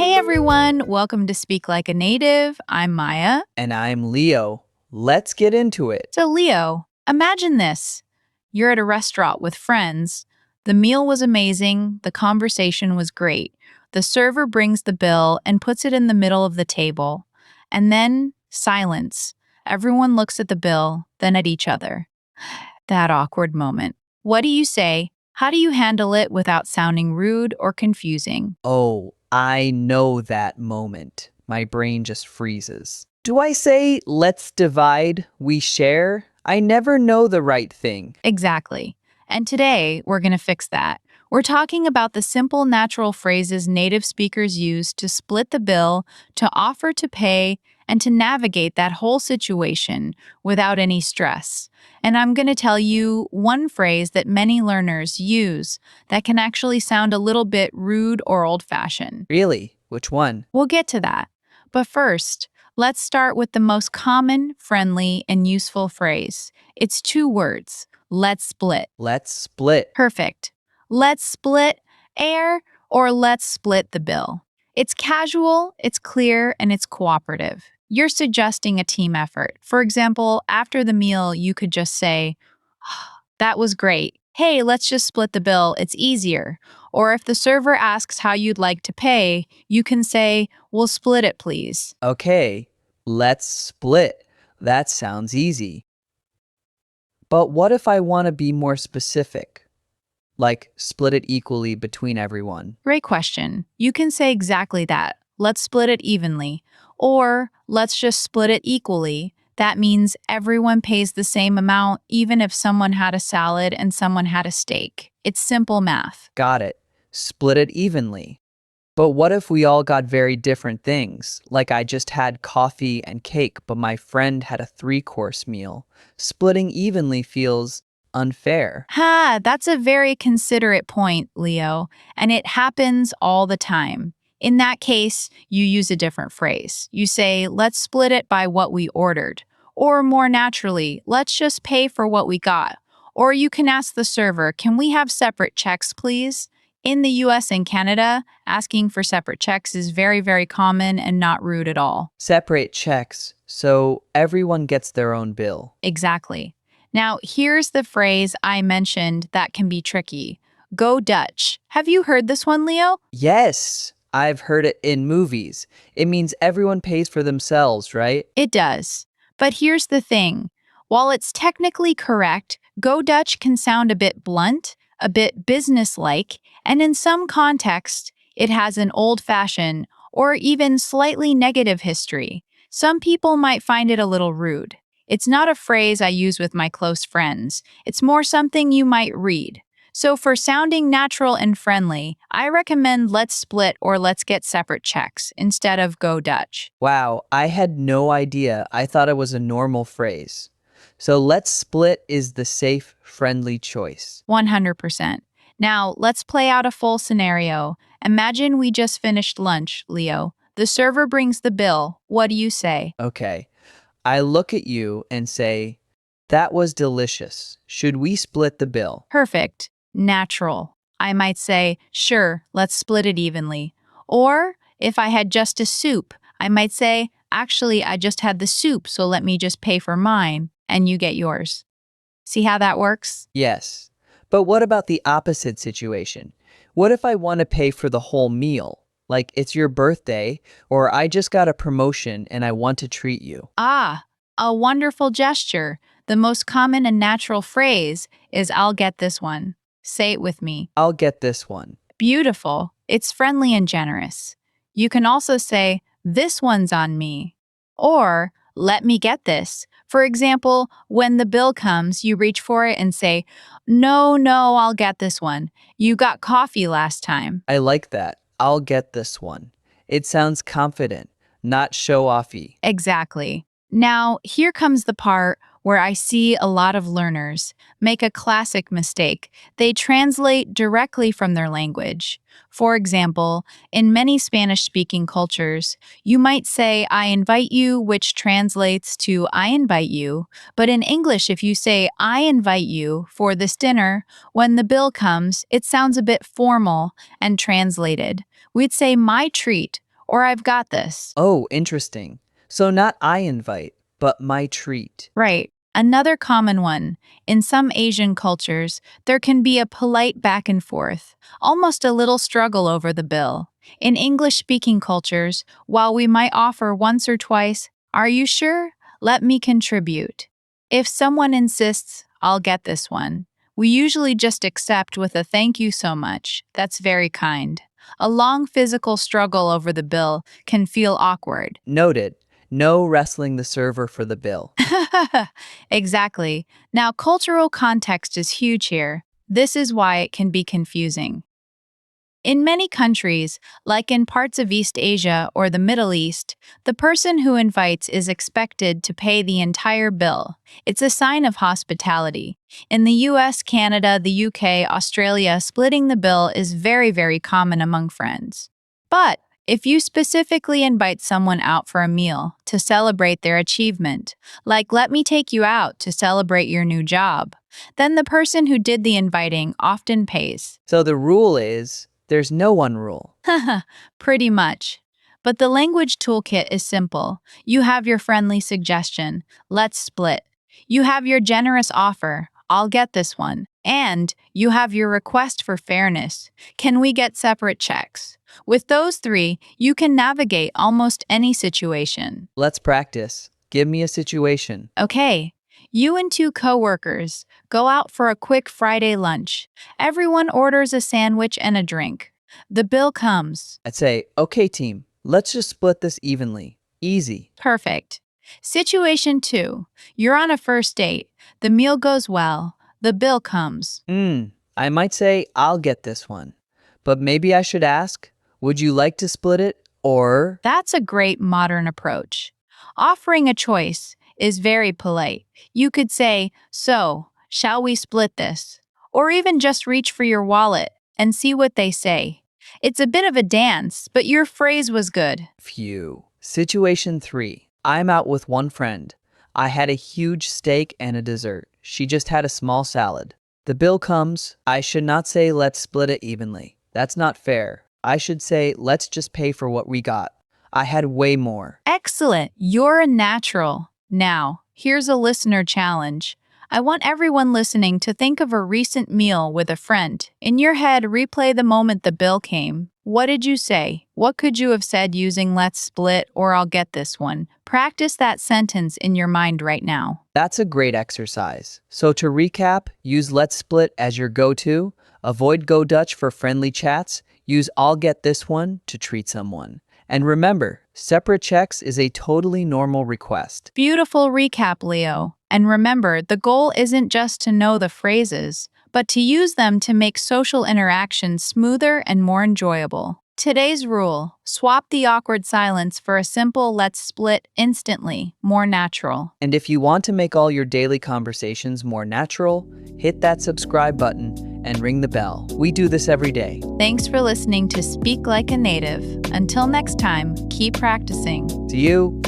Hey everyone, welcome to Speak Like a Native. I'm Maya. And I'm Leo. Let's get into it. So, Leo, imagine this. You're at a restaurant with friends. The meal was amazing, the conversation was great. The server brings the bill and puts it in the middle of the table. And then silence. Everyone looks at the bill, then at each other. That awkward moment. What do you say? How do you handle it without sounding rude or confusing? Oh, I know that moment. My brain just freezes. Do I say, let's divide, we share? I never know the right thing. Exactly. And today, we're going to fix that. We're talking about the simple, natural phrases native speakers use to split the bill, to offer to pay, and to navigate that whole situation without any stress. And I'm going to tell you one phrase that many learners use that can actually sound a little bit rude or old fashioned. Really? Which one? We'll get to that. But first, let's start with the most common, friendly, and useful phrase. It's two words. Let's split. Let's split. Perfect. Let's split air or let's split the bill. It's casual, it's clear, and it's cooperative. You're suggesting a team effort. For example, after the meal, you could just say, that was great. Hey, let's just split the bill. It's easier. Or if the server asks how you'd like to pay, you can say, we'll split it, please. Okay, let's split. That sounds easy. But what if I want to be more specific? Like split it equally between everyone. Great question. You can say exactly that. Let's split it evenly. Or let's just split it equally. That means everyone pays the same amount, even if someone had a salad and someone had a steak. It's simple math. Got it. Split it evenly. But what if we all got very different things? Like I just had coffee and cake, but my friend had a 3-course meal. Splitting evenly feels unfair. That's a very considerate point, Leo, and it happens all the time. In that case, you use a different phrase. You say, let's split it by what we ordered. Or more naturally, let's just pay for what we got. Or you can ask the server, can we have separate checks, please? In the US and Canada, asking for separate checks is very, very common and not rude at all. Separate checks so everyone gets their own bill. Exactly. Now, here's the phrase I mentioned that can be tricky. Go Dutch. Have you heard this one, Leo? Yes, I've heard it in movies. It means everyone pays for themselves, right? It does. But here's the thing. While it's technically correct, Go Dutch can sound a bit blunt, a bit businesslike, and in some contexts, it has an old-fashioned or even slightly negative history. Some people might find it a little rude. It's not a phrase I use with my close friends. It's more something you might read. So for sounding natural and friendly, I recommend let's split or let's get separate checks instead of Go Dutch. Wow, I had no idea. I thought it was a normal phrase. So let's split is the safe, friendly choice. 100%. Now, let's play out a full scenario. Imagine we just finished lunch, Leo. The server brings the bill. What do you say? Okay. I look at you and say, that was delicious. Should we split the bill? Perfect. Natural. I might say, sure, let's split it evenly. Or, if I had just a soup, I might say, actually, I just had the soup, so let me just pay for mine, and you get yours. See how that works? Yes. But what about the opposite situation? What if I want to pay for the whole meal? Like it's your birthday, or I just got a promotion and I want to treat you. A wonderful gesture. The most common and natural phrase is, I'll get this one. Say it with me. I'll get this one. Beautiful. It's friendly and generous. You can also say, this one's on me. Or, let me get this. For example, when the bill comes, you reach for it and say, no, I'll get this one. You got coffee last time. I like that. I'll get this one. It sounds confident, not show-offy. Exactly. Now, here comes the part where I see a lot of learners make a classic mistake. They translate directly from their language. For example, in many Spanish-speaking cultures, you might say, I invite you, which translates to I invite you. But in English, if you say, I invite you for this dinner, when the bill comes, it sounds a bit formal and translated. We'd say, my treat, or I've got this. Oh, interesting. So not I invite, but my treat. Right. Another common one. In some Asian cultures, there can be a polite back and forth, almost a little struggle over the bill. In English speaking cultures, while we might offer once or twice, "Are you sure? Let me contribute." If someone insists, "I'll get this one," we usually just accept with a "thank you so much. That's very kind." A long physical struggle over the bill can feel awkward. Noted. No wrestling the server for the bill. Exactly. Now, cultural context is huge here. This is why it can be confusing. In many countries, like in parts of East Asia or the Middle East, the person who invites is expected to pay the entire bill. It's a sign of hospitality. In the US, Canada, the UK, Australia, splitting the bill is very, very common among friends. But if you specifically invite someone out for a meal to celebrate their achievement, like "let me take you out to celebrate your new job," then the person who did the inviting often pays. So the rule is there's no one rule. Pretty much. But the language toolkit is simple. You have your friendly suggestion, "let's split." You have your generous offer, "I'll get this one." And you have your request for fairness, "can we get separate checks?" With those three, you can navigate almost any situation. Let's practice. Give me a situation. Okay, you and two coworkers go out for a quick Friday lunch. Everyone orders a sandwich and a drink. The bill comes. I'd say, okay, team, let's just split this evenly. Easy. Perfect. Situation 2. You're on a first date. The meal goes well. The bill comes. I might say, I'll get this one. But maybe I should ask, would you like to split it? Or, That's a great modern approach. Offering a choice is very polite. You could say, "So, shall we split this?" Or even just reach for your wallet and see what they say. It's a bit of a dance, but your phrase was good. phew. Situation 3. I'm out with one friend. I had a huge steak and a dessert. She just had a small salad. The bill comes. I should not say, let's split it evenly. That's not fair. I should say, let's just pay for what we got. I had way more. Excellent. You're a natural. Now, here's a listener challenge. I want everyone listening to think of a recent meal with a friend. In your head, replay the moment the bill came. What did you say? What could you have said using "let's split" or "I'll get this one"? Practice that sentence in your mind right now. That's a great exercise. So to recap, use Let's Split as your go-to. Avoid Go Dutch for friendly chats. Use I'll get this one to treat someone. And remember, separate checks is a totally normal request. Beautiful recap, Leo. And remember, the goal isn't just to know the phrases, but to use them to make social interactions smoother and more enjoyable. Today's rule: swap the awkward silence for a simple "let's split" instantly, more natural. And if you want to make all your daily conversations more natural, hit that subscribe button and ring the bell. We do this every day. Thanks for listening to Speak Like a Native. Until next time, keep practicing. See you.